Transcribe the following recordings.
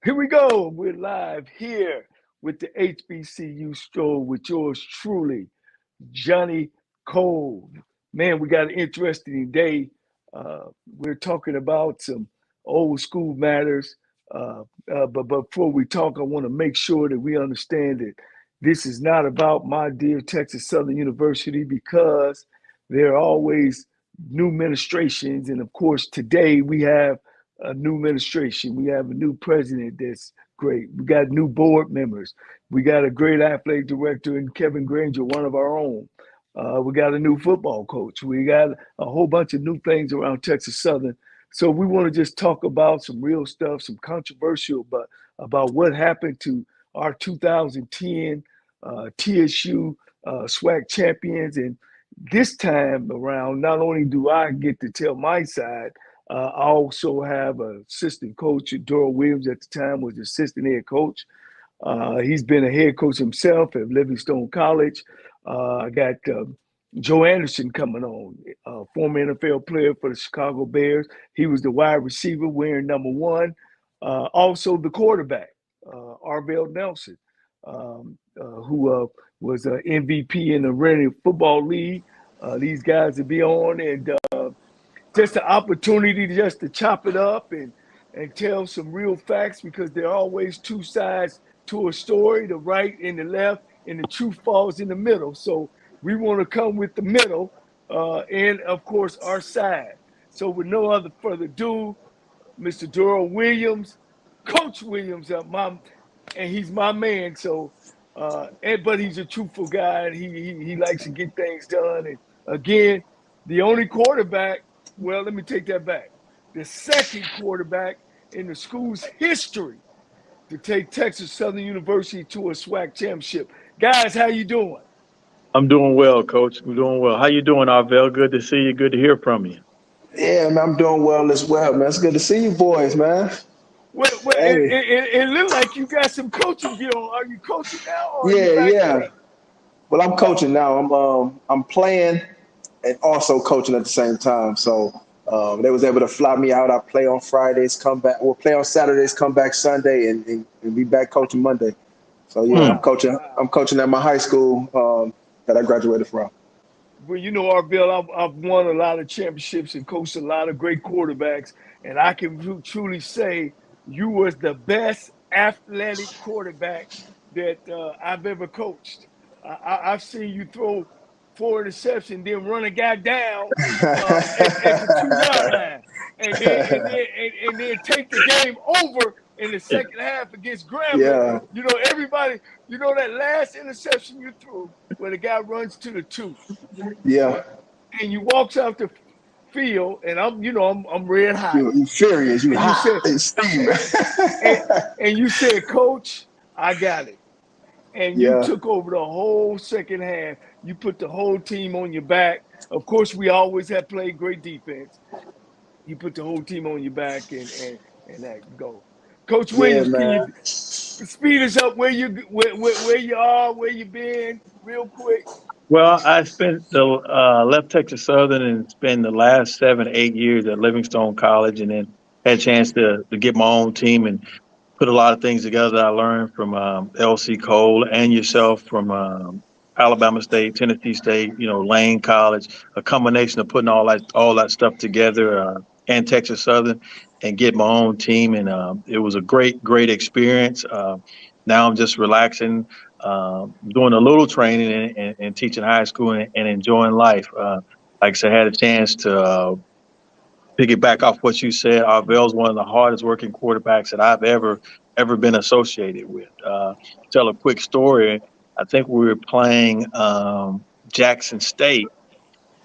Here we go. We're live here with the HBCU Stroll with yours truly, Johnnie Cole. Man, we got an interesting day. We're talking about some old school matters. But before we talk, I want to make sure that we understand that this is not about my dear Texas Southern University, because there are always new administrations. And of course, today we have a new administration. We have a new president that's great. We got new board members. We got a great athletic director in Kevin Granger, one of our own. We got a new football coach. We got a whole bunch of new things around Texas Southern. So we want to just talk about some real stuff, some controversial, but about what happened to our 2010 TSU SWAC champions. And this time around, not only do I get to tell my side, I also have an assistant coach. Daryl Williams at the time was the assistant head coach. He's been a head coach himself at Livingstone College. I got Joe Anderson coming on, former NFL player for the Chicago Bears. He was the wide receiver wearing number 1. Also the quarterback, Arvell Nelson, who was an MVP in the Rented Football League. These guys will be on, and just an opportunity just to chop it up and tell some real facts, because there are always two sides to a story, the right and the left, and the truth falls in the middle. So we want to come with the middle and, of course, our side. So with no other further ado, Mr. Daryl Williams, Coach Williams, and he's my man. So, but he's a truthful guy, and he likes to get things done. And again, the only quarterback, well, let me take that back. The second quarterback in the school's history to take Texas Southern University to a SWAC championship. Guys, how you doing? I'm doing well, Coach. I'm doing well. How you doing, Arvell? Good to see you. Good to hear from you. Yeah, man, I'm doing well as well, man. It's good to see you boys, man. Well, hey. It looks like you got some coaching gear on. Are you coaching now? Or yeah. Well, I'm coaching now. I'm playing and also coaching at the same time. So they was able to fly me out. I play on Fridays, come back. We'll play on Saturdays, come back Sunday, and be back coaching Monday. So yeah, I'm coaching at my high school that I graduated from. Well, you know, Arvell, I've won a lot of championships and coached a lot of great quarterbacks, and I can truly say you was the best athletic quarterback that I've ever coached. I've seen you throw 4 interceptions, then run a guy down at the 2-yard line, and then take the game over in the second half against Grambling. Yeah. You know, everybody, you know that last interception you threw where the guy runs to the 2. Yeah. And you walks out the field, and I'm red hot. You're furious. You hot and steaming. and you said, Coach, I got it. And you took over the whole second half. You put the whole team on your back. Of course, we always have played great defense. You put the whole team on your back and that go. Coach Williams, can you speed us up where you are, where you been, real quick? Well, I spent left Texas Southern and spent the last 7-8 years at Livingstone College, and then had a chance to get my own team and put a lot of things together that I learned from LC Cole and yourself from Alabama State, Tennessee State, Lane College, a combination of putting all that stuff together and Texas Southern and get my own team. And it was a great experience. Now I'm just relaxing, doing a little training and teaching high school and enjoying life. Like I said, I had a chance to piggyback off what you said. Arvell's one of the hardest working quarterbacks that I've ever been associated with. Tell a quick story. I think we were playing Jackson State,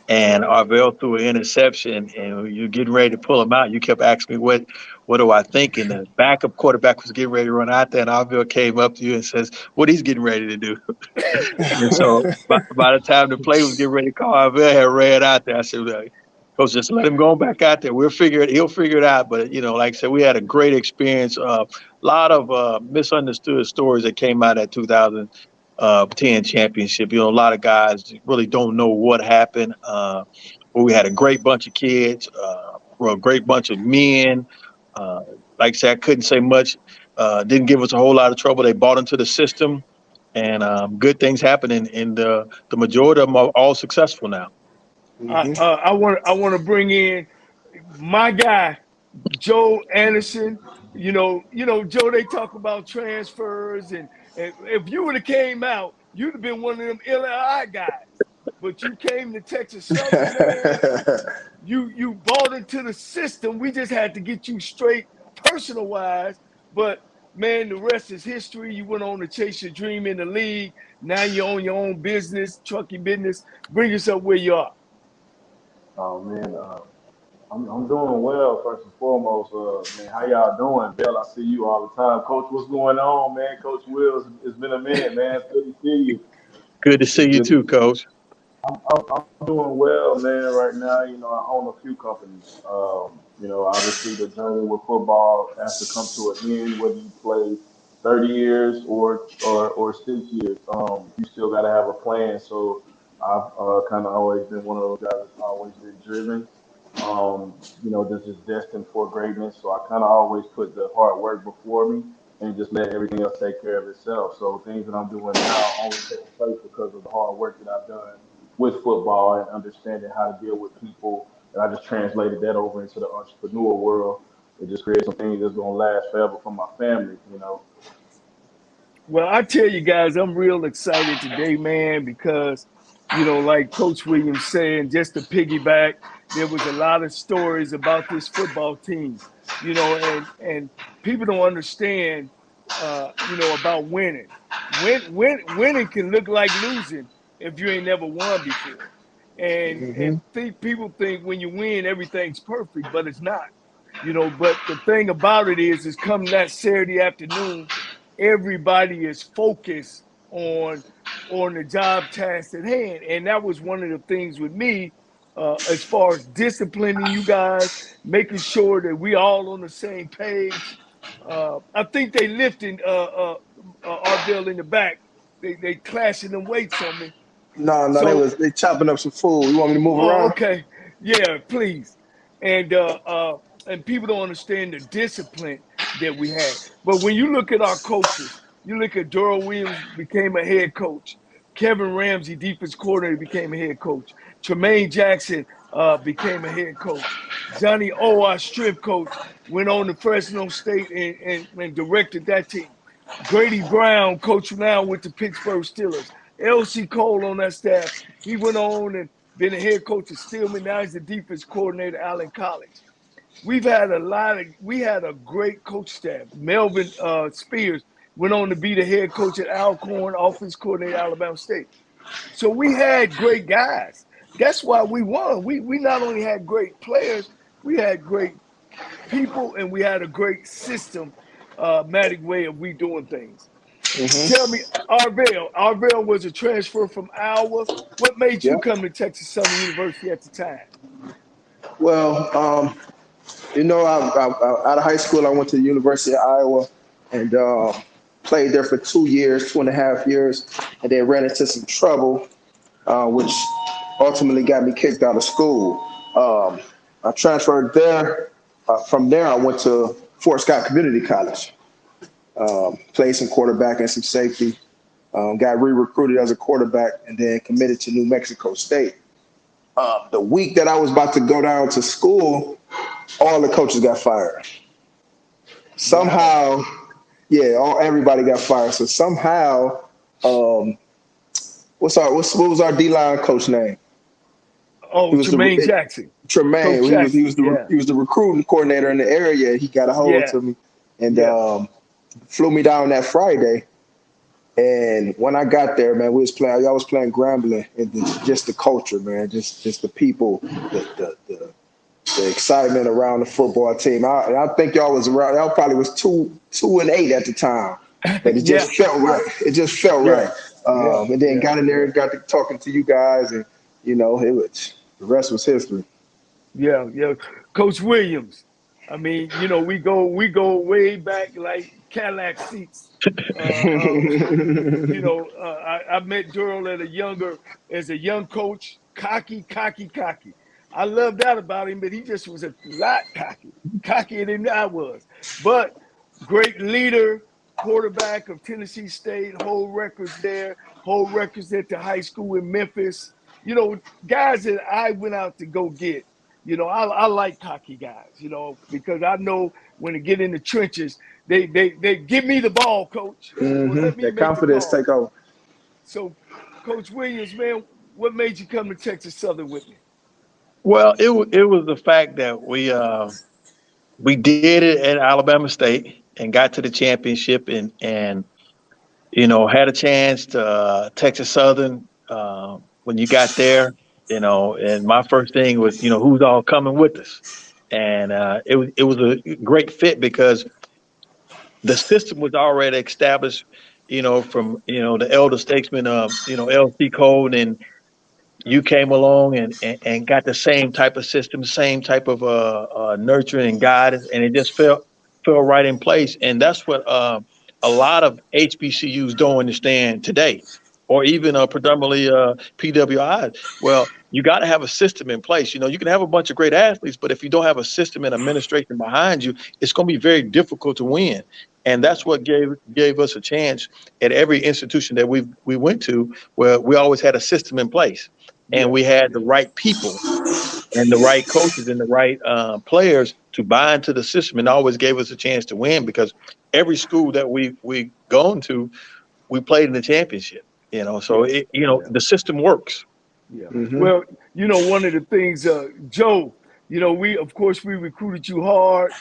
and Arvell threw an interception, and you're getting ready to pull him out. You kept asking me, what do I think? And the backup quarterback was getting ready to run out there, and Arvell came up to you and says, what he's getting ready to do. And so by the time the play was getting ready to call, Arvell had ran out there. I said, Coach, just let him go back out there. He'll figure it out. But, like I said, we had a great experience. A lot of misunderstood stories that came out at 2010 championship. A lot of guys really don't know what happened. But we had a great bunch of kids, a great bunch of men. Like I said, I couldn't say much didn't give us a whole lot of trouble. They bought into the system, and good things happening. And the majority of them are all successful now. I want to bring in my guy, Joe Anderson. Joe. They talk about transfers, and if you would have came out, you'd have been one of them LI guys. But you came to Texas Southern, man. You bought into the system. We just had to get you straight, personal wise. But man, the rest is history. You went on to chase your dream in the league. Now you own your own business, trucking business. Bring yourself where you are. Oh man, I'm doing well. First and foremost, man, how y'all doing? Bill, I see you all the time. Coach, what's going on, man? Coach Wills, it's been a minute, man. It's good to see you. Good to see you too, Coach. I'm doing well, man. Right now, I own a few companies. Obviously the journey with football has to come to an end, whether you play 30 years or 6 years. You still got to have a plan. So I've kind of always been one of those guys that's always been driven. This is destined for greatness. So I kind of always put the hard work before me and just let everything else take care of itself. So things that I'm doing now only take place because of the hard work that I've done with football and understanding how to deal with people. And I just translated that over into the entrepreneur world. It just creates some things that's gonna last forever for my family. Well, I tell you guys, I'm real excited today, man, because, like Coach Williams saying, just to piggyback, there was a lot of stories about this football team, and people don't understand, about winning. Winning can look like losing if you ain't never won before. And people think when you win, everything's perfect, but it's not. But the thing about it is come that Saturday afternoon, everybody is focused on the job task at hand. And that was one of the things with me, as far as disciplining you guys, making sure that we all on the same page. I think they lifting our bill in the back. They clashing them weights on me. No, So, they chopping up some food. You want me to move oh, around? okay, yeah, please. And people don't understand the discipline that we had. But when you look at our coaches, you look at Darrell Williams became a head coach. Kevin Ramsey, defense coordinator, became a head coach. Tremaine Jackson became a head coach. Johnny O, our strength coach, went on to Fresno State and directed that team. Grady Brown, coach now with the Pittsburgh Steelers. L.C. Cole on that staff. He went on and been a head coach at Stillman. Now he's the defense coordinator at Allen College. We had a great coach staff. Melvin Spears went on to be the head coach at Alcorn, offense coordinator at Alabama State. So we had great guys. That's why we won. We not only had great players, we had great people, and we had a great systematic way of we doing things. Tell me, Arvell was a transfer from Iowa. What made you Yeah. come to Texas Southern University at the time? Well, out of high school, I went to the University of Iowa and played there for 2 years, 2.5 years, and then ran into some trouble, which ultimately got me kicked out of school. I transferred there. From there, I went to Fort Scott Community College. Played some quarterback and some safety. Got re-recruited as a quarterback and then committed to New Mexico State. The week that I was about to go down to school, all the coaches got fired. Somehow, everybody got fired. So somehow, what was our D-line coach name? Oh, Tremaine Jackson. Tremaine. He was the recruiting coordinator in the area. He got a hold of me and flew me down that Friday. And when I got there, man, y'all was playing Grambling, and just the culture, man, just the people, the excitement around the football team. I think y'all probably was 2-8 at the time, but it just felt right. It just felt right. And then got in there and got to talking to you guys, and the rest was history. Yeah. Coach Williams. I mean, we go way back like Cadillac seats. I met Darrell as a young coach, cocky. I love that about him, but he just was a lot cockier than I was. But great leader, quarterback of Tennessee State, hold records there, hold records at the high school in Memphis. You know, guys that I went out to go get. You know, I like cocky guys, you know, because I know when they get in the trenches, they give me the ball, coach, or let me That make the confidence call. take over. So, Coach Williams, man, what made you come to Texas Southern with me? Well, it was the fact that we did it at Alabama State and got to the championship and had a chance to Texas Southern when you got there, and my first thing was, who's all coming with us. And it was a great fit because the system was already established, from, the elder statesman, LC Cole, and you came along and got the same type of system, same type of nurturing and guidance, and it just fell right in place. And that's what a lot of HBCUs don't understand today, or even predominantly PWIs. Well, you got to have a system in place. You can have a bunch of great athletes, but if you don't have a system and administration behind you, it's going to be very difficult to win. And that's what gave us a chance at every institution that we went to, where we always had a system in place, and we had the right people and the right coaches and the right players to buy into the system, and always gave us a chance to win, because every school that we gone to, we played in the championship. So the system works. Yeah. Well, one of the things, Joe, we recruited you hard,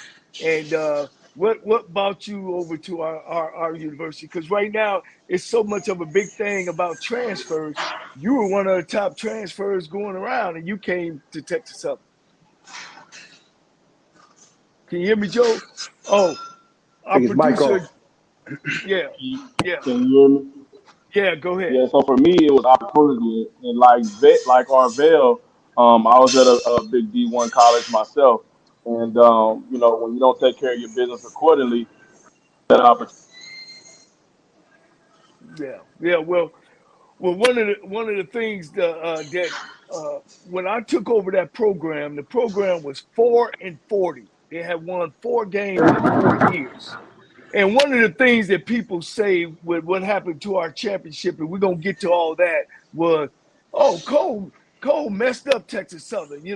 and what brought you over to our university? Because right now it's so much of a big thing about transfers. You were one of the top transfers going around, and you came to Texas Southern. Can you hear me, Joe? Oh, our producer. Yeah. Can you hear me? Yeah, go ahead. Yeah, so for me, it was opportunity. And like Arvell, I was at a big D1 college myself. And, when you don't take care of your business accordingly, that opportunity. Yeah. Well, one of the things that when I took over that program, the program was 4-40. They had won 4 games in 4 years. And one of the things that people say with what happened to our championship, and we're gonna get to all that, was, oh, Cole messed up Texas Southern. He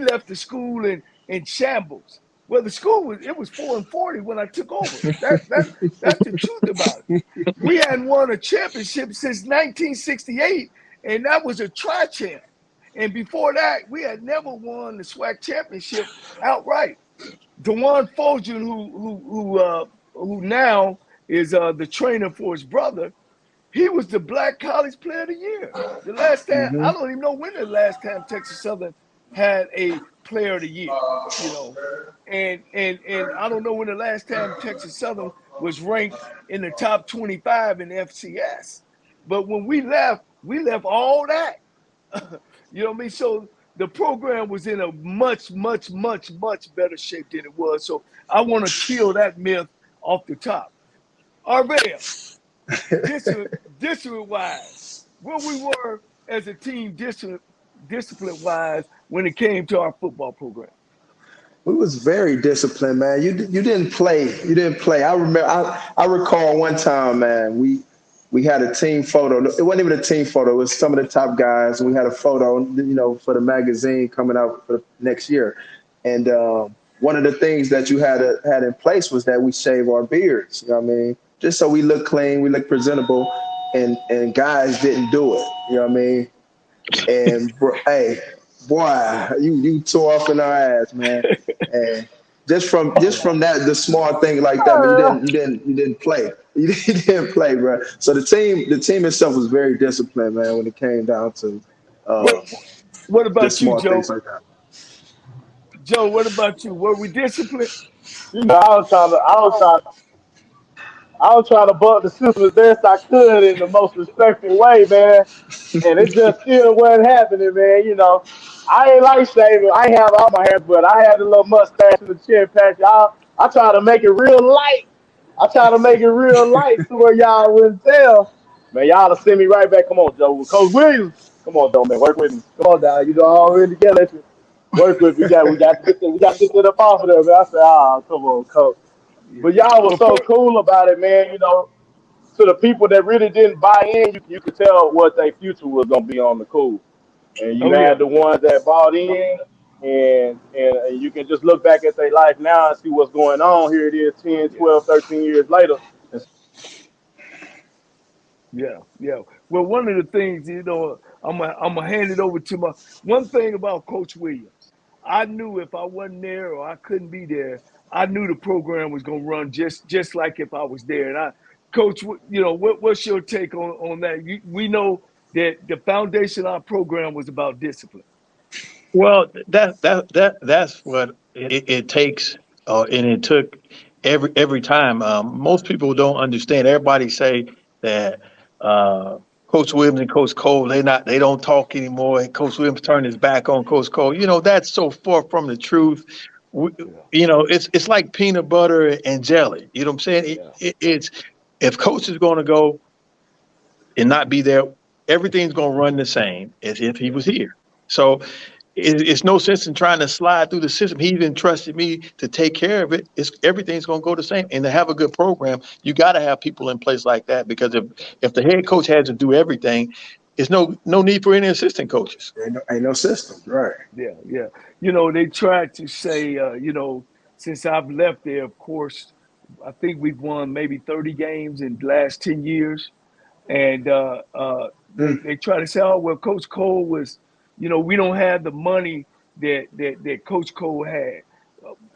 left the school in shambles. Well, the school was 4-40 when I took over. That's the truth about it. We hadn't won a championship since 1968, and that was a tri-champ. And before that, we had never won the SWAC championship outright. DeJuan Fulgen, who now is the trainer for his brother, he was the Black College Player of the Year. The last time, I don't even know when the last time Texas Southern had a Player of the Year. And I don't know when the last time Texas Southern was ranked in the top 25 in the FCS. But when we left all that. You know what I mean? So the program was in a much, much, much, much better shape than it was. So I want to kill that myth off the top. Arvell, discipline-wise, where we were as a team discipline-wise when it came to our football program. We was very disciplined, man. You didn't play. You didn't play. I remember. I recall one time, man. We had a team photo. It wasn't even a team photo. It was some of the top guys. And we had a photo, for the magazine coming out for the next year. And one of the things that you had in place was that we shave our beards. You know what I mean? Just so we look clean, we look presentable, and guys didn't do it. You know what I mean? And hey, boy, you tore off in our ass, man. And just from that, the small thing like that, man, you didn't play. You didn't play, bro. So the team itself was very disciplined, man, when it came down to what about you, Joe? Like Joe, what about you? Were we disciplined? I was trying to buck the system as best I could in the most respectful way, man. And it just still wasn't happening, man. I ain't like shaving. I ain't have all my hair, but I had a little mustache and the chin patch. I try to make it real light. To where y'all wouldn't tell. Man, y'all to send me right back. Come on, Joe. Coach Williams. Come on, Joe, man. Work with me. Come on, dog. Already together. Work with me. We got to get that off of there, man. I said, come on, Coach. yeah. But y'all Well, was so cool about it, man. You know, to the people that really didn't buy in, you could tell what their future was gonna be on the cool. And you oh had yeah, the ones that bought in, and you can just look back at their life now and see what's going on. Here it is 10, yeah. 12, 13 years later. And Yeah, yeah. Well, one of the things, I'm gonna hand it over to my one thing about Coach Williams. I knew if I wasn't there or I couldn't be there, I knew the program was gonna run just like if I was there. And Coach, what's your take on that? We know that the foundation of our program was about discipline. Well, that's what it takes, and it took every time. Most people don't understand. Everybody say that Coach Williams and Coach Cole they don't talk anymore, and Coach Williams turned his back on Coach Cole. You know that's so far from the truth. We, Yeah, it's like peanut butter and jelly. You know what I'm saying? yeah, It's if Coach is going to go and not be there, everything's going to run the same as if he yeah, was here. So it's no sense in trying to slide through the system. He even trusted me to take care of it. Everything's going to go the same. And to have a good program, you got to have people in place like that, because if the head coach has to do everything, there's no need for any assistant coaches. Ain't no system, right? yeah, yeah. They tried to say, since I've left there, of course, I think we've won maybe 30 games in the last 10 years. And Mm. they try to say, oh well, Coach Cole was, we don't have the money that Coach Cole had.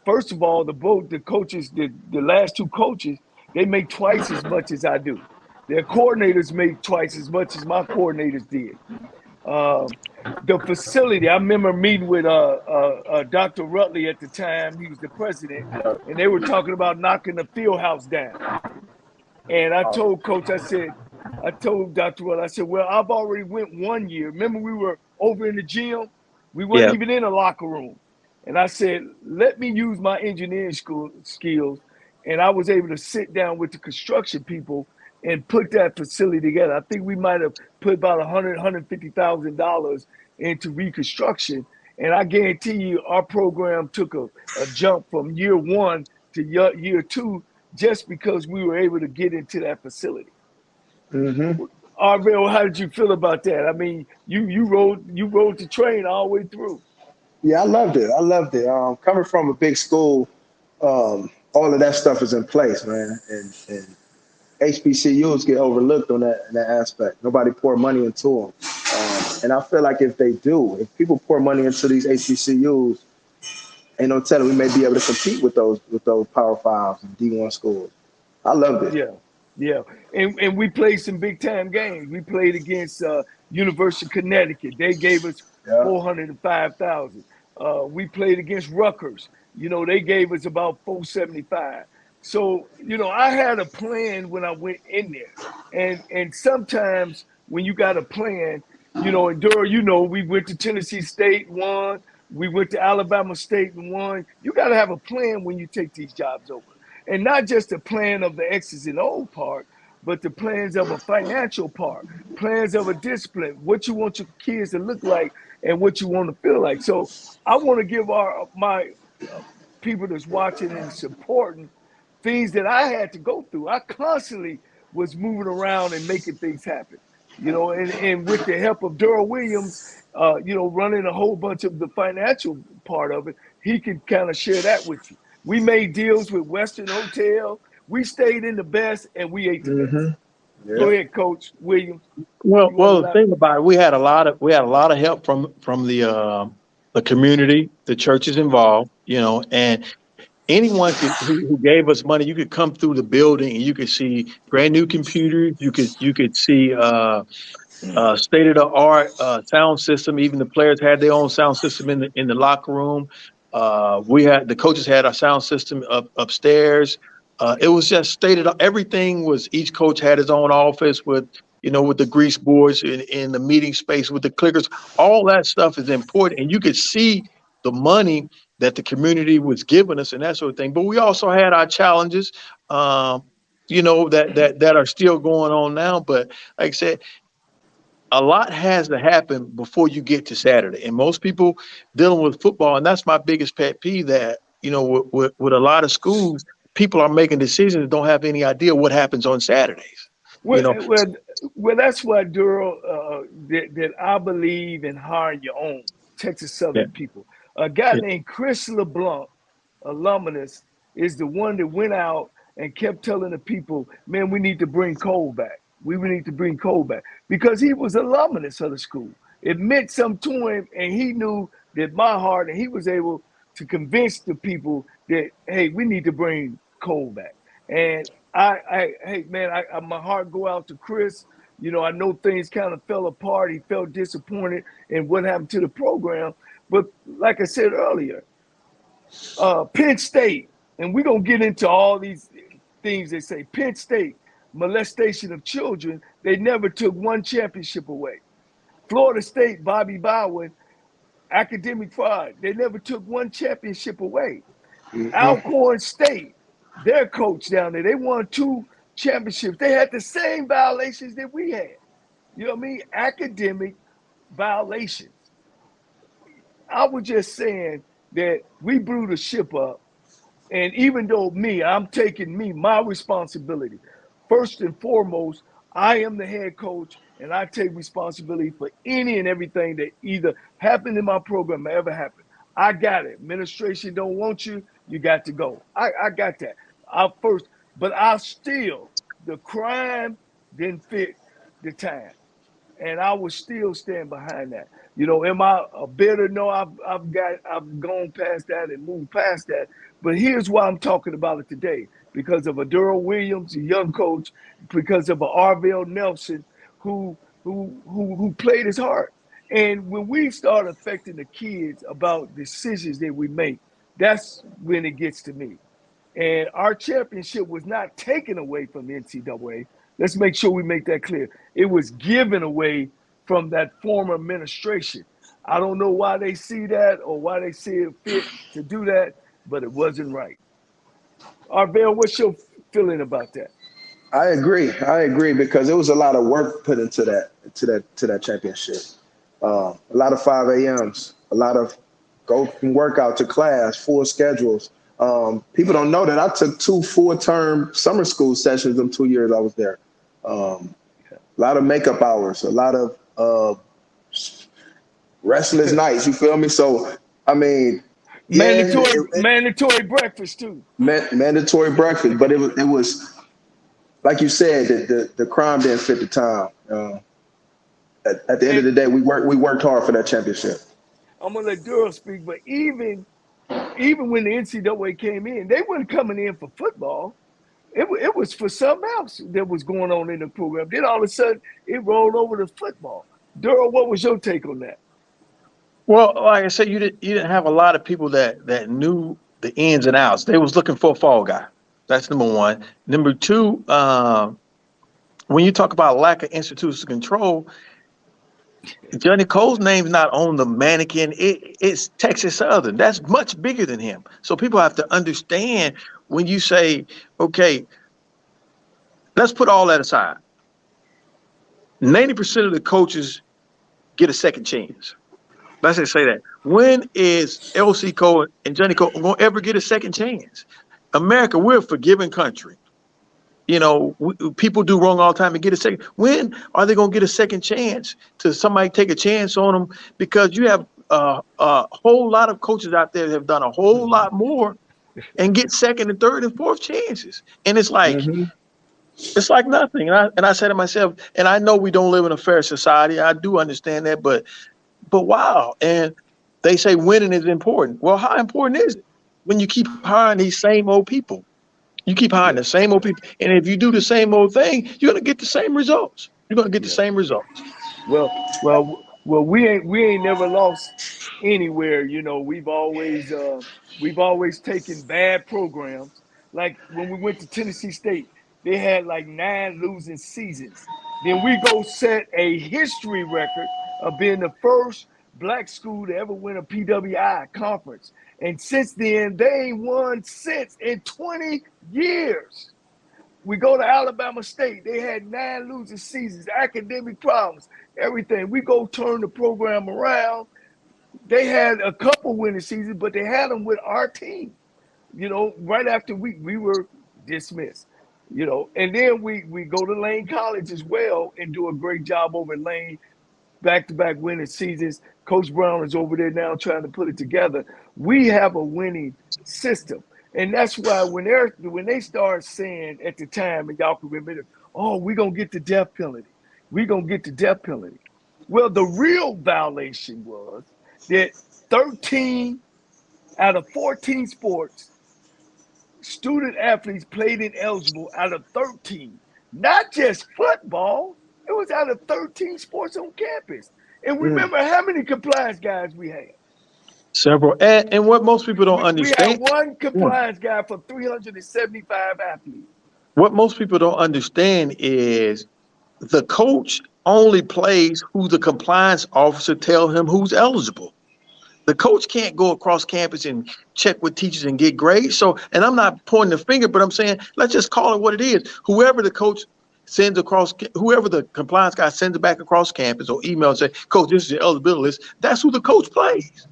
First of all, the coaches, the last two coaches, they make twice as much as I do. Their coordinators make twice as much as my coordinators did. Um, the facility, I remember meeting with Dr. Rutley at the time. He was the president, and they were talking about knocking the field house down. And I told Coach, I told Dr. Well, I said, well, I've already went 1 year. Remember, we were over in the gym. We weren't Yeah. even in a locker room. And I said, let me use my engineering school skills. And I was able to sit down with the construction people and put that facility together. I think we might have put about $150,000 into reconstruction. And I guarantee you, our program took a jump from year one to year two just because we were able to get into that facility. Mm-hmm. Arvell, how did you feel about that? I mean, you rode the train all the way through. Yeah, I loved it. I loved it. Coming from a big school, all of that stuff is in place, man. And HBCUs get overlooked on that aspect. Nobody pour money into them. And I feel like if they do, if people pour money into these HBCUs, ain't no telling we may be able to compete with those Power Fives and D1 schools. I loved it. Yeah, yeah, and we played some big time games. We played against University of Connecticut. They gave us Yeah. 405,000. We played against Rutgers. They gave us about 475. So I had a plan when I went in there, and sometimes when you got a plan, and Dura, we went to Tennessee State, won. We went to Alabama State and won. You got to have a plan when you take these jobs over, and not just the plan of the X's and O part, but the plans of a financial part, plans of a discipline, what you want your kids to look like, and what you want to feel like. So I want to give my people that's watching and supporting things that I had to go through. I constantly was moving around and making things happen, and with the help of Daryl Williams, running a whole bunch of the financial part of it, he can kind of share that with you. We made deals with Western Hotel. We stayed in the best and we ate the best. Mm-hmm. Go Yeah. ahead, Coach Williams. Well, You want to well, the thing elaborate? about it, we had a lot of help from the community, the churches involved, and anyone who gave us money. You could come through the building and you could see brand new computers. You could see state of the art sound system. Even the players had their own sound system in the locker room. We had the coaches had our sound system upstairs. It was just stated. Everything was. Each coach had his own office with the grease boards in the meeting space with the clickers. All that stuff is important, and you could see the money that the community was giving us and that sort of thing. But we also had our challenges, that are still going on now. But like I said, a lot has to happen before you get to Saturday. And most people dealing with football, and that's my biggest pet peeve, that with a lot of schools, people are making decisions and don't have any idea what happens on Saturdays. Well, well, that's why, Durrell, that I believe in hiring your own Texas Yeah, Southern people. A guy yeah, named Chris LeBlanc, alumnus, is the one that went out and kept telling the people, man, we need to bring Cole back. We need to bring Cole back because he was alumnus of the school. It meant something to him, and he knew that my heart, and he was able to convince the people that, hey, we need to bring Cole back. And hey man, my heart go out to Chris. You know, I know things kind of fell apart. He felt disappointed in what happened to the program. But like I said earlier, Penn State, and we're going to get into all these things they say. Penn State, molestation of children, they never took one championship away. Florida State, Bobby Bowen, academic fraud, they never took one championship away. Alcorn State, their coach down there, they won 2 championships. They had the same violations that we had. You know what I mean? Academic violations. I was just saying that we blew the ship up. And even though I'm taking my responsibility. First and foremost, I am the head coach and I take responsibility for any and everything that either happened in my program or ever happened. I got it. Administration don't want you, you got to go. I got that. But the crime didn't fit the time. And I would still stand behind that. You know, am I a bitter? No, I've gone past that and moved past that. But here's why I'm talking about it today: because of a Durrell Williams, a young coach, because of a Arvell Nelson, who played his heart. And when we start affecting the kids about decisions that we make, that's when it gets to me. And our championship was not taken away from the NCAA. Let's make sure we make that clear. It was given away from that former administration. I don't know why they see that or why they see it fit to do that, but it wasn't right. Arvell, what's your feeling about that? I agree because there was a lot of work put into that championship. A lot of 5 a.m.s, a lot of go from workout to class, full schedules. People don't know that I took 2 full-term summer school sessions them 2 years I was there. A lot of makeup hours, a lot of restless nights. You feel me? So, I mean, mandatory breakfast too. Mandatory breakfast, but it was like you said, the crime didn't fit the time. At the end of the day, we worked hard for that championship. I'm gonna let Durrell speak, but even when the NCAA came in, they weren't coming in for football. It was for something else that was going on in the program. Then all of a sudden, it rolled over to football. Durrell, what was your take on that? Well, like I said, you didn't have a lot of people that knew the ins and outs. They was looking for a fall guy. That's number one. Number two, when you talk about lack of institutional control, Johnnie Cole's name's not on the mannequin. It's Texas Southern. That's much bigger than him. So people have to understand when you say, okay, let's put all that aside. 90% of the coaches get a second chance. Let's just say that. When is LC Cole and Johnnie Cole going to ever get a second chance? America, we're a forgiving country. You know, people do wrong all the time and get a second. When are they going to get a second chance to somebody take a chance on them? Because you have a whole lot of coaches out there that have done a whole lot more and get second and third and fourth chances. And it's like, it's like nothing. And I said to myself, and I know we don't live in a fair society. I do understand that, but wow. And they say winning is important. Well, how important is it when you keep hiring these same old people? You keep hiring the same old people. And if you do the same old thing, you're going to get the same results. You're going to get the same results. Well, we ain't never lost anywhere. You know, we've always taken bad programs. Like when we went to Tennessee State, they had like 9 losing seasons. Then we go set a history record of being the first black school to ever win a PWI conference. And since then, they ain't won since in 20 years. We go to Alabama State. They had 9 losing seasons, academic problems, everything. We go turn the program around. They had a couple winning seasons, but they had them with our team. right after we were dismissed, and then we go to Lane College as well and do a great job over at Lane, back-to-back winning seasons. Coach Brown is over there now trying to put it together. We have a winning system. And that's why when they start saying at the time, and y'all can remember, oh, we're going to get the death penalty. We're going to get the death penalty. Well, the real violation was that 13 out of 14 sports, student athletes played ineligible out of 13. Not just football. It was out of 13 sports on campus. And remember how many compliance guys we had? Several. And what most people don't understand. We had one compliance guy for 375 athletes. What most people don't understand is the coach only plays who the compliance officer tell him who's eligible. The coach can't go across campus and check with teachers and get grades. So, and I'm not pointing the finger, but I'm saying, let's just call it what it is. Whoever the coach sends across, whoever the compliance guy sends it back across campus or email and say, Coach, this is your eligibility list. That's who the coach plays.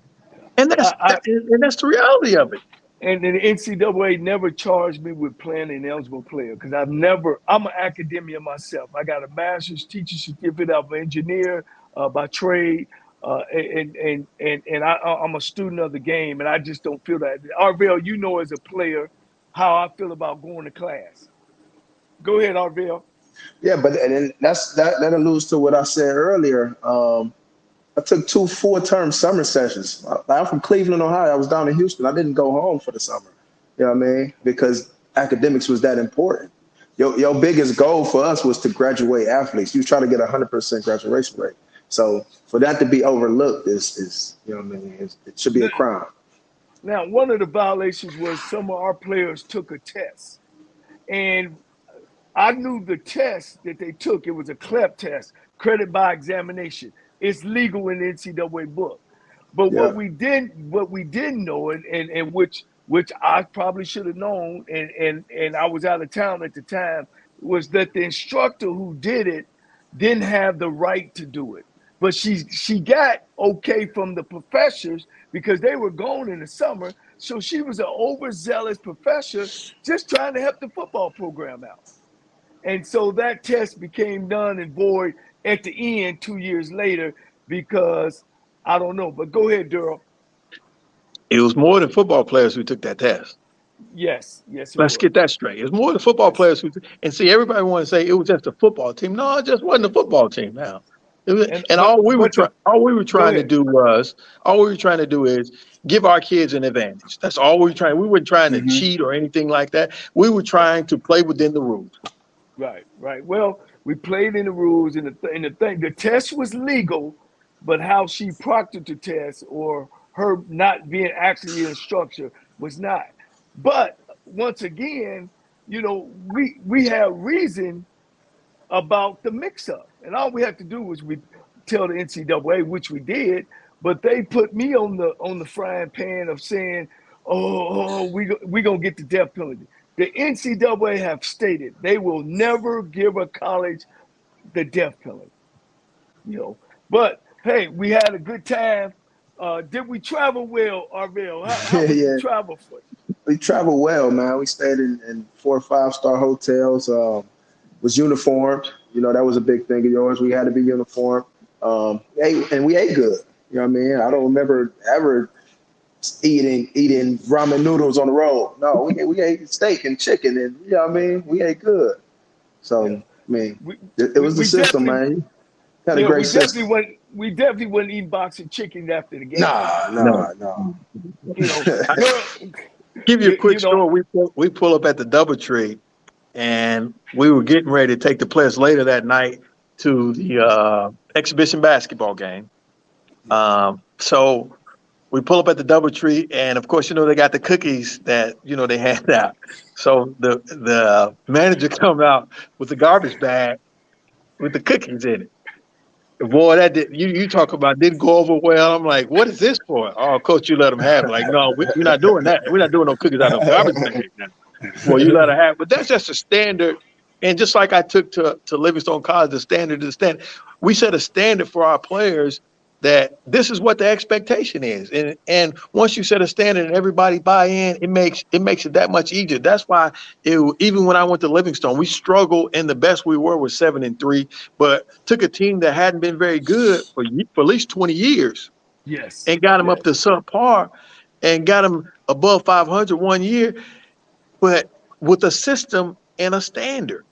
And that's the reality of it. And the NCAA never charged me with playing an eligible player because I'm an academia myself. I got a master's teacher certificate. I'm an engineer by trade. And I'm a student of the game, and I just don't feel that. Arvell, as a player, how I feel about going to class. Go ahead, Arvell. Yeah, but and that alludes to what I said earlier. I took 2 full-term summer sessions. I'm from Cleveland, Ohio. I was down in Houston. I didn't go home for the summer. You know what I mean? Because academics was that important. Your biggest goal for us was to graduate athletes. You try to get 100% graduation rate. So for that to be overlooked is you know what I mean? It should be a crime. Now, one of the violations was some of our players took a test. And I knew the test that they took. It was a CLEP test, credit by examination. It's legal in the NCAA book. But what we didn't know, and which I probably should have known, and I was out of town at the time, was that the instructor who did it didn't have the right to do it. But she got okay from the professors because they were gone in the summer. So she was an overzealous professor just trying to help the football program out. And so that test became none and void at the end 2 years later because I don't know. But go ahead, Durrell. It was more than football players who took that test. Yes. Let's get that straight. It was more than football players who and see, everybody want to say it was just a football team. No, it just wasn't a football team now. All we were trying to do is give our kids an advantage. That's all we were trying. We weren't trying to cheat or anything like that. We were trying to play within the rules. Right. Well, we played in the rules, and the test was legal, but how she proctored the test or her not being actually an instructor was not. But once again, we have reason about the mix-up, and all we have to do was we tell the NCAA, which we did, but they put me on the frying pan of saying, we gonna get the death penalty. The NCAA have stated they will never give a college the death penalty. But hey, we had a good time. Did we travel well, Arvell? How did we travel for you? We traveled well, man. We stayed in 4 or 5-star hotels. Was uniformed. That was a big thing of yours. We had to be uniformed. And we ate good. You know what I mean? I don't remember ever eating ramen noodles on the road. No, we ate steak and chicken, and you know what I mean? We ate good. So, I mean, it was the system, man. Had a great system. We definitely wouldn't eat boxing chicken after the game. No. Give you a quick story. We pull up at the DoubleTree, and we were getting ready to take the players later that night to the exhibition basketball game. So we pull up at the DoubleTree, and of course, they got the cookies that they hand out. So the manager come out with the garbage bag with the cookies in it. Boy, that you talk about didn't go over well. I'm like, what is this for? Oh, coach, you let them have it. Like, no, we're not doing that. We're not doing no cookies out of garbage bag now. Well, you let her have it. But that's just a standard. And just like I took to Livingstone College, the standard is the standard. We set a standard for our players that this is what the expectation is. And once you set a standard and everybody buy in, it makes it that much easier. That's why even when I went to Livingstone, we struggled, and the best we were was 7-3, but took a team that hadn't been very good for at least 20 years Yes. and got them up to Yes. subpar and got them above 500 one year, but with a system and a standard.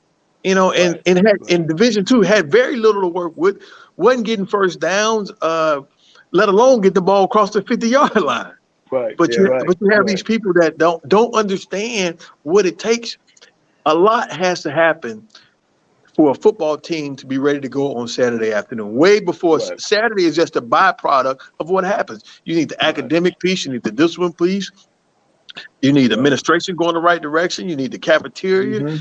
And Right. had Right. in Division II had very little to work with, wasn't getting first downs, let alone get the ball across the 50-yard line. Right. But Yeah. you Right. have these Right. people that don't understand what it takes. A lot has to happen for a football team to be ready to go on Saturday afternoon. Way before Right. Saturday is just a byproduct of what happens. You need the Right. academic piece, you need the discipline piece, you need Right. administration going the right direction, you need the cafeteria, Mm-hmm.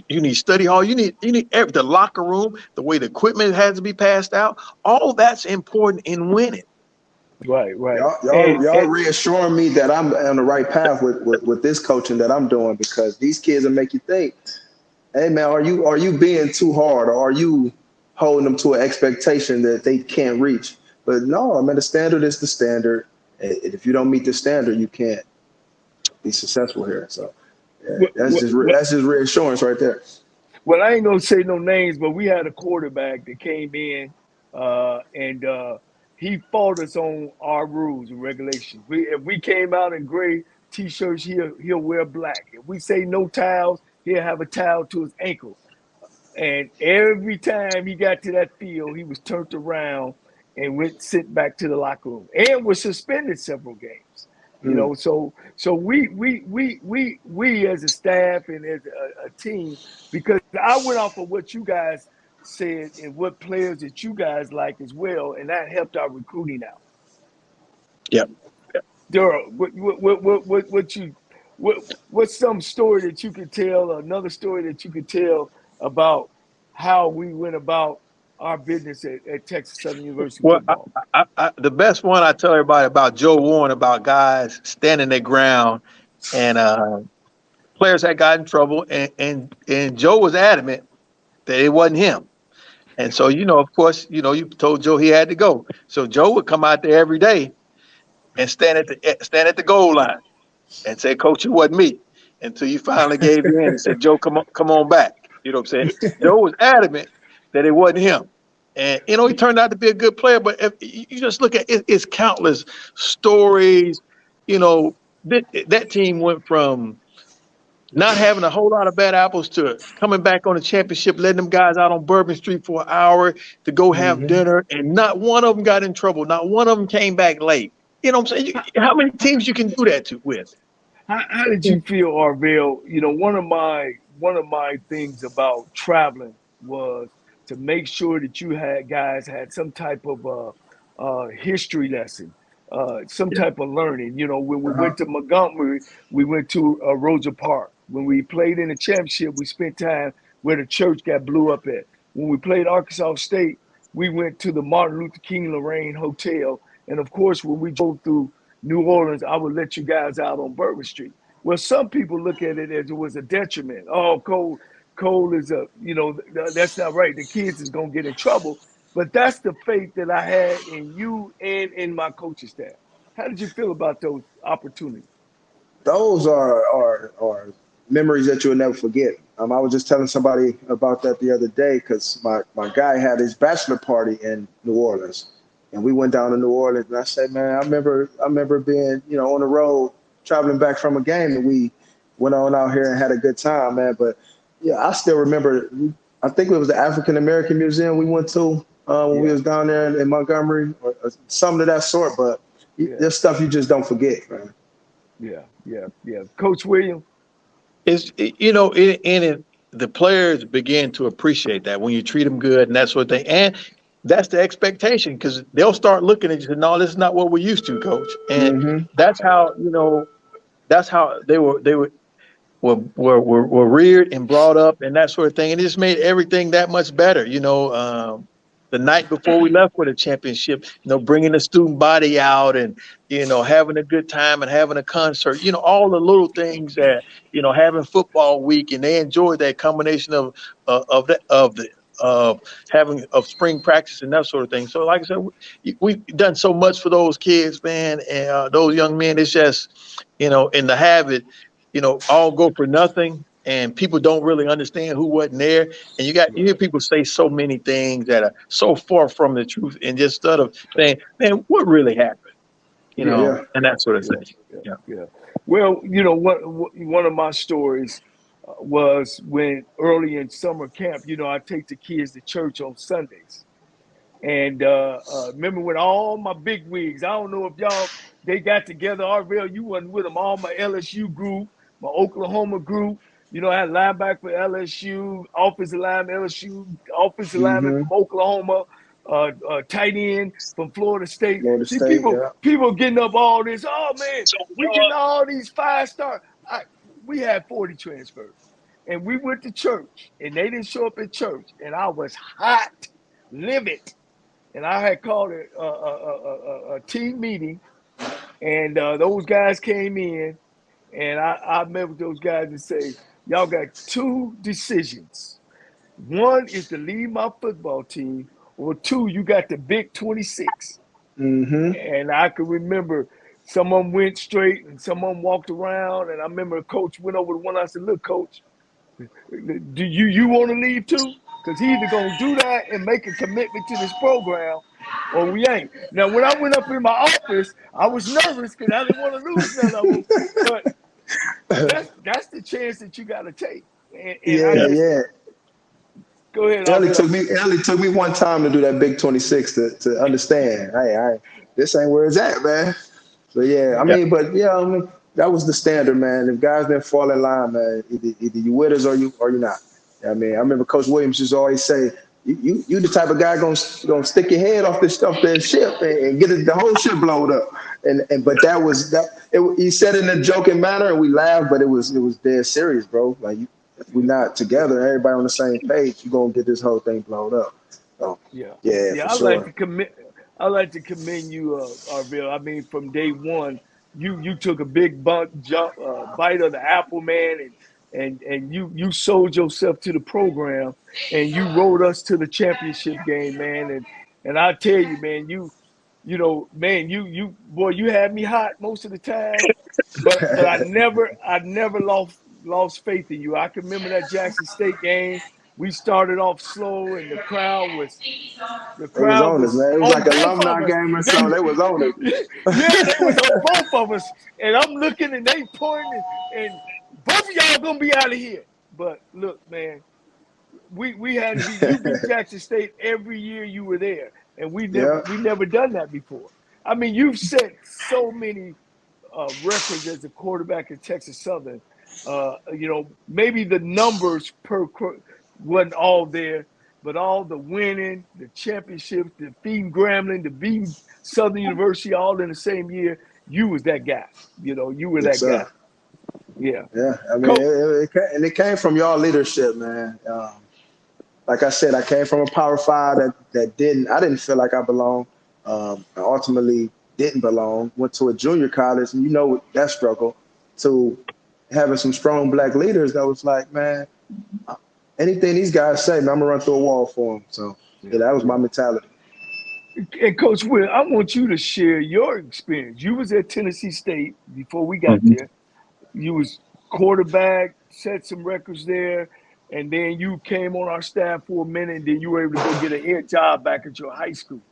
you need study hall, you need the locker room, the way the equipment has to be passed out. All that's important in winning. Right. Right. Y'all reassuring me that I'm on the right path with this coaching that I'm doing, because these kids will make you think, hey man, are you being too hard, or are you holding them to an expectation that they can't reach? But no, I mean, the standard is the standard. And if you don't meet the standard, you can't be successful here. So yeah, that's just reassurance right there. Well, I ain't gonna say no names, but we had a quarterback that came in, and he fought us on our rules and regulations. If we came out in gray t-shirts, he'll wear black. If we say no towels, he'll have a towel to his ankle. And every time he got to that field, he was turned around and went sent back to the locker room, and was suspended several games. Mm. So we as a staff and as a team, because I went off of what you guys said and what players that you guys like as well, and that helped our recruiting out. Yep. Daryl, what's some story that you could tell, another story that you could tell about how we went about our business at Texas Southern University Well, football? the best one I tell everybody about Joe Warren, about guys standing their ground, and players had got in trouble, and Joe was adamant that it wasn't him. And so, of course, you told Joe he had to go. So Joe would come out there every day and stand at the goal line and say, "Coach, it wasn't me," until you finally gave in and said, "Joe, come on back." You know what I'm saying? Joe was adamant that it wasn't him. And, he turned out to be a good player. But if you just look at it, it's countless stories. That team went from not having a whole lot of bad apples to coming back on the championship, letting them guys out on Bourbon Street for an hour to go have dinner, and not one of them got in trouble. Not one of them came back late. You know what I'm saying? How many teams you can do that with? How did you feel, Arvell? One of my things about traveling was to make sure that you guys had some type of history lesson, some Yeah. type of learning. When we went to Montgomery, we went to Rosa Park. When we played in the championship, we spent time where the church got blew up at. When we played Arkansas State, we went to the Martin Luther King Lorraine Hotel. And of course, when we drove through New Orleans, I would let you guys out on Bourbon Street. Well, some people look at it as it was a detriment. Oh, Cole is that's not right. The kids is gonna get in trouble. But that's the faith that I had in you and in my coaching staff. How did you feel about those opportunities? Those are memories that you'll never forget. I was just telling somebody about that the other day, because my guy had his bachelor party in New Orleans, and we went down to New Orleans, and I said, man, I remember being on the road traveling back from a game, and we went on out here and had a good time, man. But yeah, I still remember. I think it was the African American Museum we went to when we was down there in Montgomery, or something of that sort. But there's stuff you just don't forget, man. Yeah. Coach William. The players begin to appreciate that when you treat them good and that sort of thing. And that's the expectation, because they'll start looking at you and no, this is not what we're used to, Coach. And that's how they were reared and brought up and that sort of thing. And it just made everything that much better. The night before we left for the championship, bringing the student body out and, having a good time and having a concert, all the little things that, having football week, and they enjoyed that combination of of spring practice and that sort of thing. So like I said, we've done so much for those kids, man, and those young men. It's just, in the habit, all go for nothing. And people don't really understand who wasn't there. And you hear people say so many things that are so far from the truth, and just instead of saying, man, what really happened? And that sort of thing. Yeah. Well, one of my stories was when early in summer camp, I take the kids to church on Sundays. And remember when all my big wigs, I don't know if they got together, Arvell, you wasn't with them, all my LSU group, my Oklahoma group, I had linebacker for LSU, offensive lineman LSU, offensive lineman from Oklahoma, tight end from Florida State. People getting up all this. Oh man, we getting all these 5-star. We had 40 transfers, and we went to church, and they didn't show up at church, and I was hot, livid, and I had called a team meeting, and those guys came in, and I met with those guys and say, y'all got 2 decisions. One is to leave my football team, or 2, you got the big 26. And I can remember some of them went straight and some of them walked around. And I remember a coach went over to one. I said, look, coach, do you want to leave too? Because he's either going to do that and make a commitment to this program, or we ain't. Now, when I went up in my office, I was nervous because I didn't want to lose none of them. But that's the chance that you got to take. And Go ahead. It took me one time to do that big 26 to understand. This ain't where it's at, man. So that was the standard, man. If guys didn't fall in line, man, either you with us or you're not. I remember Coach Williams used to always say, "You the type of guy gonna stick your head off this ship and get the whole ship blown up." But that was that. He said it in a joking manner, and we laughed, but it was dead serious, bro. Like we're not together, everybody on the same page, you're gonna get this whole thing blown up. So I like to commend you, Arvell. I mean, from day one, you took a big bite of the apple, man, and you sold yourself to the program, and you rode us to the championship game, man. And I tell you, man, you had me hot most of the time, but I never lost faith in you. I can remember that Jackson State game. We started off slow, and the crowd was on us, man. It was like an alumni game or so. They was on it. Yeah, they was on both of us. And I'm looking, and they pointing, and both of y'all gonna be out of here. But look, man, we had you beat Jackson State every year you were there, and we never done that before. I mean, you've set so many records as a quarterback at Texas Southern. Maybe the numbers wasn't all there, but all the winning, the championships, the beating Grambling, the beating Southern University, all in the same year, you was that guy. You were that guy. Yeah. Yeah. I mean, it came from y'all leadership, man. Like I said, I came from a Power 5 that I didn't feel like I belonged. I ultimately didn't belong. Went to a junior college, and that struggle to having some strong black leaders that was like, man, anything these guys say, man, I'm gonna run through a wall for them. So that was my mentality. And Coach Will, I want you to share your experience. You was at Tennessee State before we got there. You was quarterback, set some records there, and then you came on our staff for a minute, and then you were able to go get a head job back at your high school.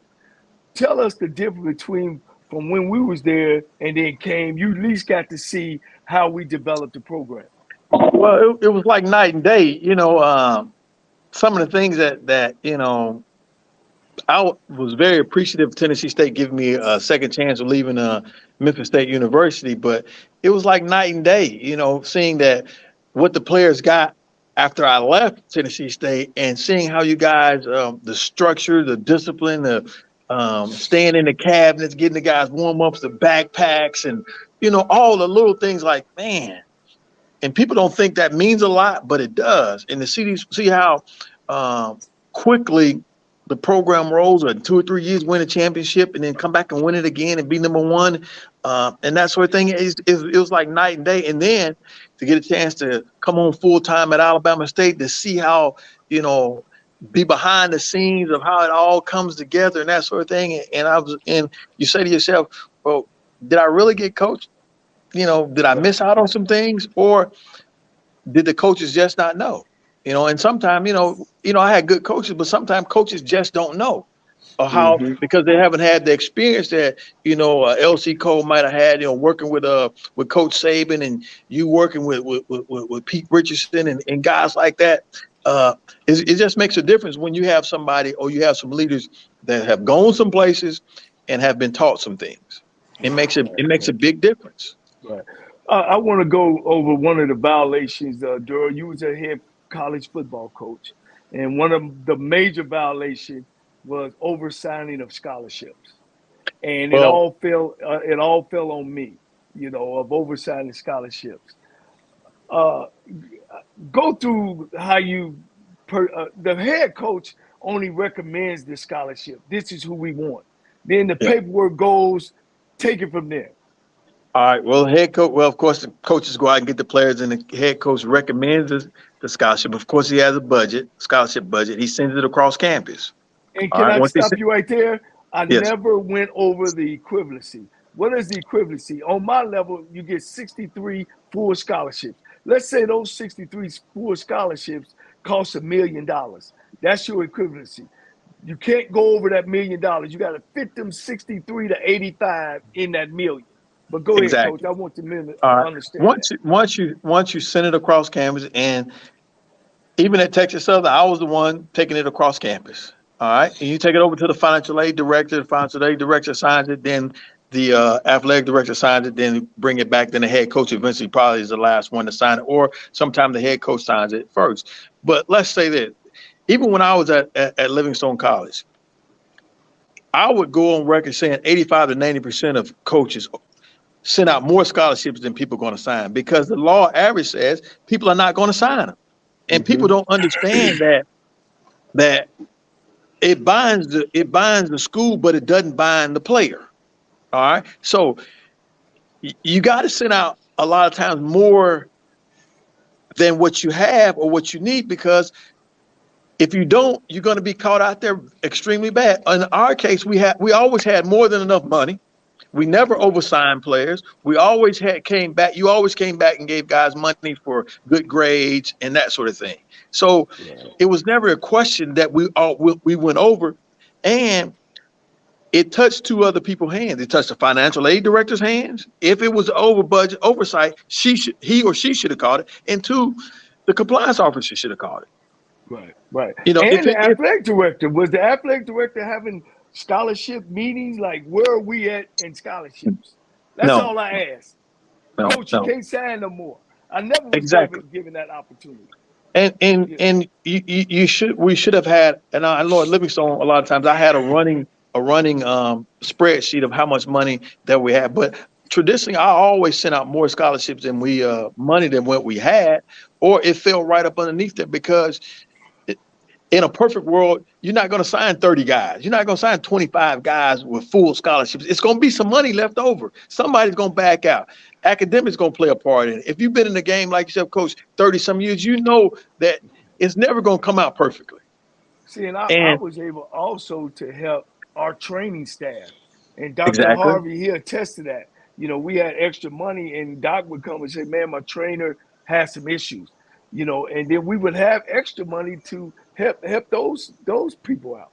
Tell us the difference between from when we was there and then came. You at least got to see how we developed the program. Well, it was like night and day. Some of the things that I was very appreciative of Tennessee State giving me a second chance of leaving Memphis State University, but it was like night and day, seeing that what the players got after I left Tennessee State and seeing how you guys, the structure, the discipline, the staying in the cabinets, getting the guys warm-ups, the backpacks, and, all the little things like, man. And people don't think that means a lot, but it does. And to see how quickly the program rolls, or 2 or 3 years win a championship and then come back and win it again and be number one, and that sort of thing, it was like night and day. And then to get a chance to come on full time at Alabama State, to see how be behind the scenes of how it all comes together and that sort of thing. And you say to yourself, well, did I really get coached? Did I miss out on some things, or did the coaches just not know? And sometimes, I had good coaches, but sometimes coaches just don't know, or how, Mm-hmm. because they haven't had the experience that LC Cole might have had, working with Coach Saban, and you working with Pete Richardson and guys like that. It just makes a difference when you have somebody, or you have some leaders that have gone some places and have been taught some things. It makes a big difference. Right. I want to go over one of the violations. Durrell, you was a head college football coach, and one of the major violations was oversigning of scholarships, and it Well, all fell. It all fell on me, of oversigning scholarships. Uh, Go through how the head coach only recommends the scholarship. This is who we want. Then the yeah. paperwork goes. Take it from there. All right. Well, head coach. Well, of course, the coaches go out and get the players, and the head coach recommends the scholarship. Of course, he has a scholarship budget. He sends it across campus. And All can right. I Once he stop you right there? I yes. never went over the equivalency. What is the equivalency? On my level, you get 63 full scholarships. Let's say those 63 full scholarships cost $1 million. That's your equivalency. You can't go over that $1 million. You got to fit them 63 to 85 in that million. But go ahead, Coach. Exactly. I want to All right. understand that. Once you send it across campus, and even at Texas Southern, I was the one taking it across campus. All right. And you take it over to the financial aid director. The financial aid director signs it. Then the athletic director signs it. Then bring it back. Then the head coach eventually probably is the last one to sign it. Or sometimes the head coach signs it first. But let's say that even when I was at Livingstone College, I would go on record saying 85 to 90% of coaches send out more scholarships than people are going to sign, because the law average says people are not going to sign them. And people don't understand that it binds the school, but it doesn't bind the player. All right. So you got to send out a lot of times more than what you have or what you need, because if you don't, you're going to be caught out there extremely bad. In our case, we always had more than enough money. We never oversigned players. We always came back. You always came back and gave guys money for good grades and that sort of thing. So it was never a question that we went over, and it touched two other people's hands. It touched the financial aid director's hands. If it was over budget oversight, he or she should have caught it, and two, the compliance officer should have caught it. Right. If And the athletic director, was the athletic director having scholarship meetings? Like, where are we at in scholarships? That's no, all I asked. no, Coach, you no, can't sign no more. I never was exactly. given that opportunity. And we should have had, and I know at Livingstone a lot of times I had a running spreadsheet of how much money that we had, but traditionally I always sent out more scholarships than money than what we had, or it fell right up underneath that, because in a perfect world, you're not going to sign 30 guys. You're not going to sign 25 guys with full scholarships. It's going to be some money left over. Somebody's going to back out. Academics going to play a part in it. If you've been in the game like yourself, Coach, 30-some years, you know that it's never going to come out perfectly. See, and I was able also to help our training staff. And Dr. Exactly. Harvey, he attested to that. We had extra money, and Doc would come and say, man, my trainer has some issues. And then we would have extra money to help those people out.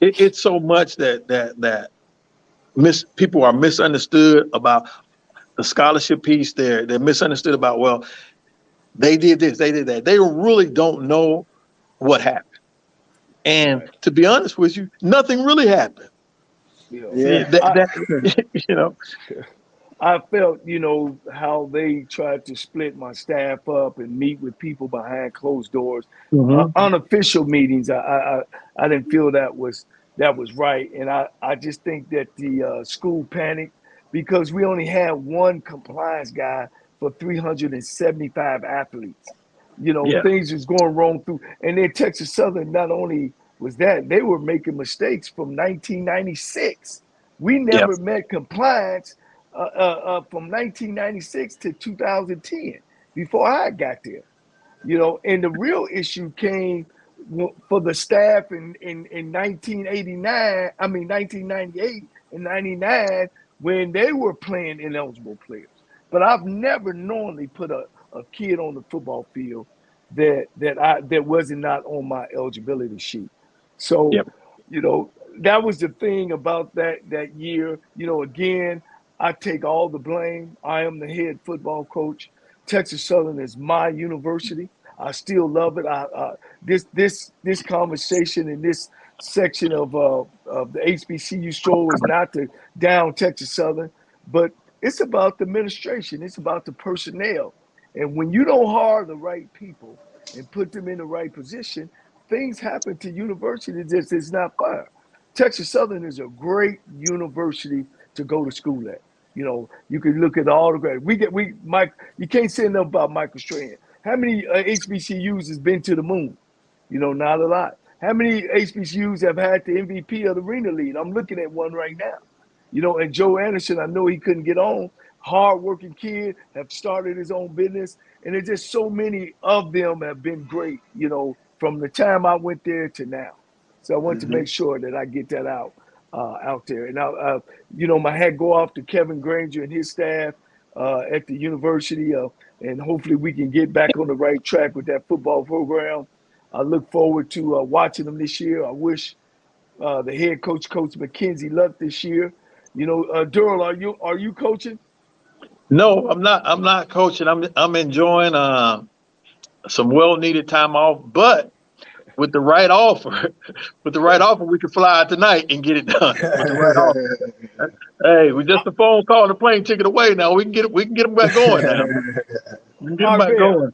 It's so much that people are misunderstood about the scholarship piece. They're misunderstood about, well, they did this, they did that. They really don't know what happened. And to be honest with you, nothing really happened. I felt, how they tried to split my staff up and meet with people behind closed doors, unofficial meetings. I didn't feel that was right, and I just think that the school panicked because we only had one compliance guy for 375 athletes. Things was going wrong through, and then Texas Southern not only was that, they were making mistakes from 1996. We never met compliance from 1996 to 2010 before I got there. And the real issue came for the staff in 1989, I mean 1998 and 99 when they were playing ineligible players. But I've never knowingly put a kid on the football field that wasn't not on my eligibility sheet. So, Yep. that was the thing about that year. Again, I take all the blame. I am the head football coach. Texas Southern is my university. I still love it. This conversation in this section of the HBCU Stroll is not to down Texas Southern, but it's about the administration. It's about the personnel. And when you don't hire the right people and put them in the right position, things happen to university that is not fair. Texas Southern is a great university to go to school at. You can look at all the grades. Mike. You can't say enough about Michael Strahan. How many HBCUs has been to the moon? Not a lot. How many HBCUs have had the MVP of the Arena League? I'm looking at one right now. And Joe Anderson, I know he couldn't get on. Hard-working kid, have started his own business. And there's just so many of them have been great, from the time I went there to now. So I want to make sure that I get that out there. And now, my hat go off to Kevin Granger and his staff at the university. And hopefully we can get back on the right track with that football program. I look forward to watching them this year. I wish the head coach, Coach McKenzie, luck this year. Durrell, are you coaching? No, I'm not. I'm not coaching. I'm enjoying some well-needed time off, but with the right offer, we can fly out tonight and get it done. With the right offer. Hey, we just a phone call and a plane ticket away now. We can get them back going now. We can get them back going.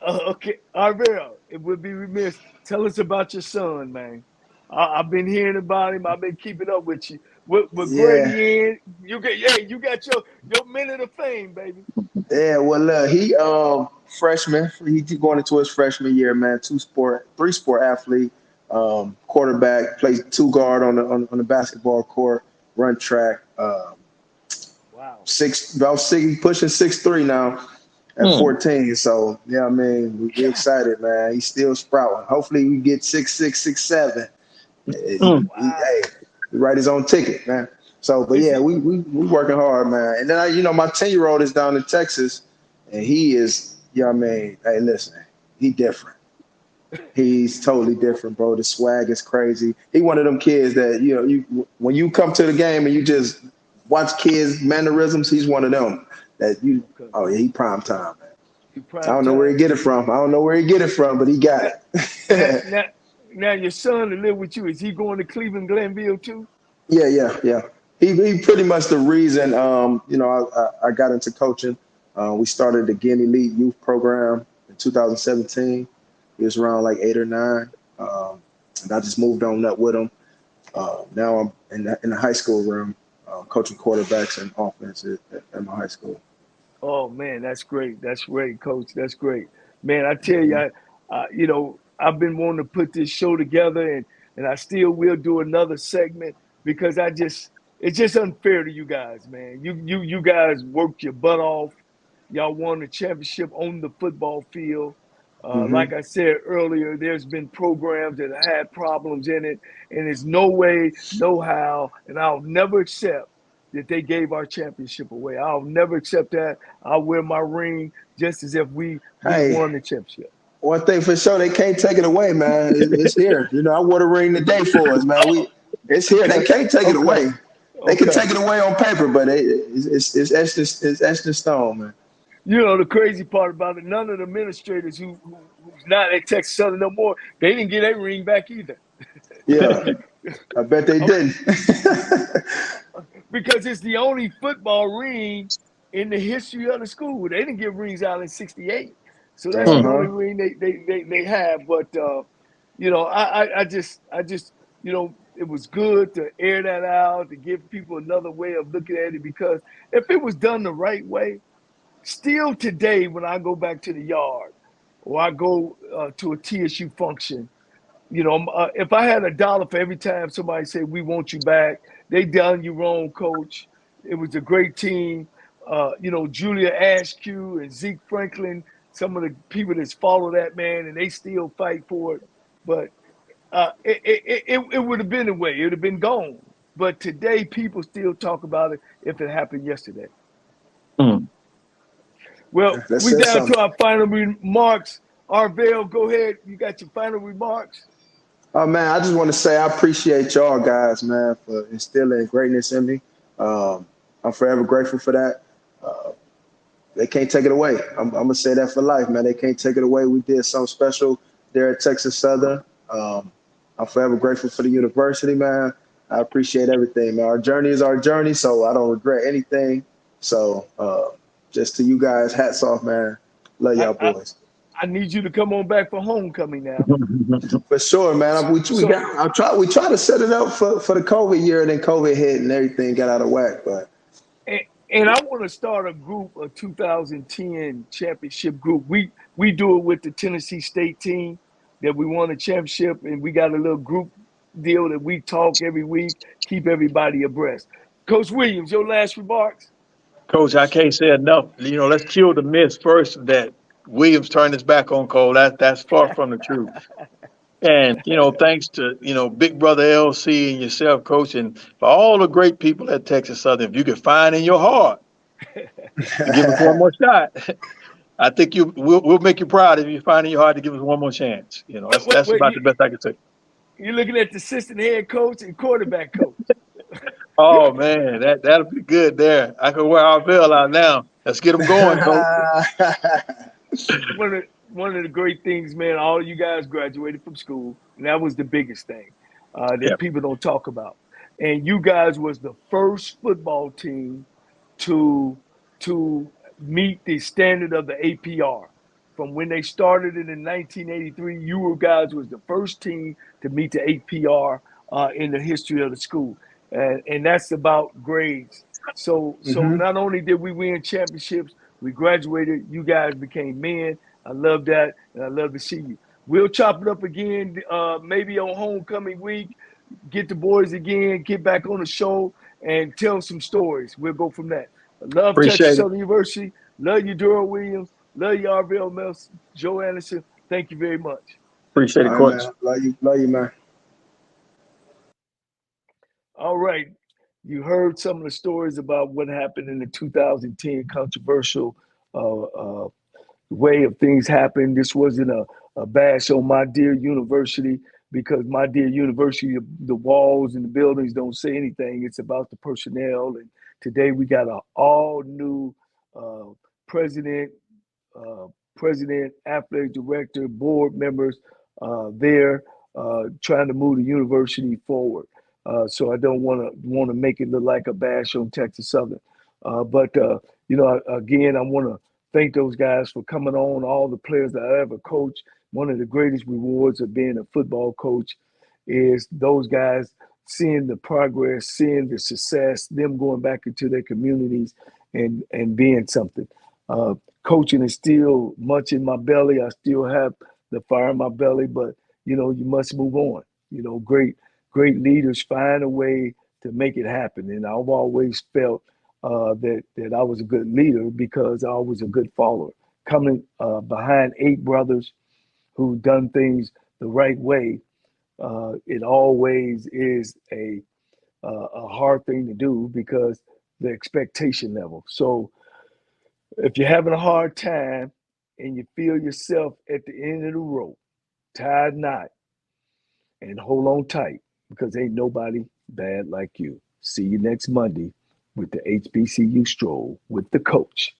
Okay, Arvell, it would be remiss. Tell us about your son, man. I've been hearing about him. I've been keeping up with you. With Grady in, you got your minute of fame, baby. Yeah, well, look, he freshman. He going into his freshman year, man. Three sport athlete, quarterback, plays two guard on the basketball court, run track. Wow. About six, pushing 6'3" now at 14. So yeah, I mean, we're excited, man. He's still sprouting. Hopefully, we get 6'6", 6'7". Hey, he write his own ticket, man. So, but yeah, we working hard, man. And then my 10-year-old is down in Texas, and he is, I mean, hey, listen, he different. He's totally different, bro. The swag is crazy. He one of them kids that when you come to the game and you just watch kids mannerisms, he's one of them that oh yeah, he prime time, man. I don't know where he get it from. But he got it. Now your son to live with you, is he going to Cleveland Glenville too? Yeah. He pretty much the reason, I got into coaching. We started the Guinea Elite Youth Program in 2017. He was around like 8 or 9. And I just moved on up with him. Now I'm in the high school room, coaching quarterbacks and offense at my high school. Oh, man, that's great. That's great, Coach. That's great. Man, I tell you, I've been wanting to put this show together, and I still will do another segment because it's just unfair to you guys, man. You guys worked your butt off. Y'all won the championship on the football field. Like I said earlier, there's been programs that have had problems in it, and there's no way, no how, and I'll never accept that they gave our championship away. I'll never accept that. I'll wear my ring just as if we won the championship. One thing for sure, they can't take it away, man. It's here. I wore the ring today for us, man. It's here. They can't take it away. They can take it away on paper, but it's etched in stone, man. The crazy part about it, none of the administrators who's not at Texas Southern no more, they didn't get their ring back either. Yeah, I bet they didn't. Because it's the only football ring in the history of the school. They didn't give rings out in '68. So that's the only ring they have. But, I just it was good to air that out, to give people another way of looking at it, because if it was done the right way, still today when I go back to the yard or I go to a TSU function, if I had $1 for every time somebody said, "We want you back," they done you wrong, coach. It was a great team. Julia Askew and Zeke Franklin, some of the people that's follow that, man, and they still fight for it. but it would have been away. It would have been gone. But today, people still talk about it if it happened yesterday. Mm. Well, Let's we say down to something. our final remarks. Arvell, go ahead. You got your final remarks. Oh man, I just want to say I appreciate y'all guys, man, for instilling greatness in me. Um, I'm forever grateful for that. Uh, they can't take it away. I'm gonna say that for life, man. They can't take it away. We did something special there at Texas Southern. I'm forever grateful for the university, man. I appreciate everything, man. Our journey is our journey, so I don't regret anything. So just to you guys, hats off, man. Love I, y'all I, boys. I need you to come on back for homecoming now. For sure, man. So, We try to set it up for the COVID year, and then COVID hit and everything got out of whack. But and I want to start a group, a 2010 championship group. We do it with the Tennessee State team that we won a championship, and we got a little group deal that we talk every week, keep everybody abreast. Coach Williams, your last remarks? Coach, I can't say enough. Let's kill the myth first that Williams turned his back on Cole. That's far from the truth. And thanks to Big Brother LC and yourself, Coach, and for all the great people at Texas Southern. If you could find in your heart to give us one more shot, I think we'll make you proud if you find in your heart to give us one more chance. That's Wait, about the best I can say. you're looking at the assistant head coach and quarterback coach. Oh man, that'll be good there. I can wear our veil out now. Let's get them going, Coach. One of the great things, man, all of you guys graduated from school, and that was the biggest thing that Yeah, people don't talk about. And you guys was the first football team to meet the standard of the APR. From when they started it in 1983, you guys was the first team to meet the APR in the history of the school, and that's about grades. So hmm not only did we win championships, we graduated. You guys became men. I love that, and I love to see you. We'll chop it up again, maybe on homecoming week. Get the boys again, get back on the show, and tell some stories. We'll go from that. Love Texas appreciate it. Southern University. Love you, Durham Williams. Love you, RVL Mills, Joe Anderson. Thank you very much. Appreciate it, All right, Coach. man. Love you, man. All right. You heard some of the stories about what happened in the 2010 controversial way of things happened. This wasn't a bash on my dear university because my dear university, the walls and the buildings don't say anything. It's about the personnel. And today we got an all new uh, president, uh, president, athletic director, board members there trying to move the university forward. So I don't want to make it look like a bash on Texas Southern. But again, I want to thank those guys for coming on. All the players that I ever coached. One of the greatest rewards of being a football coach is those guys seeing the progress, seeing the success, them going back into their communities and being something. Uh, Coaching is still much in my belly. I still have the fire in my belly, but you must move on. Great leaders find a way to make it happen, and I've always felt that I was a good leader because I was a good follower. Coming behind eight brothers who done things the right way, it always is a hard thing to do because the expectation level. So if you're having a hard time and you feel yourself at the end of the rope, tied knot, and hold on tight because ain't nobody bad like you. See you next Monday with the HBCU Stroll with the coach.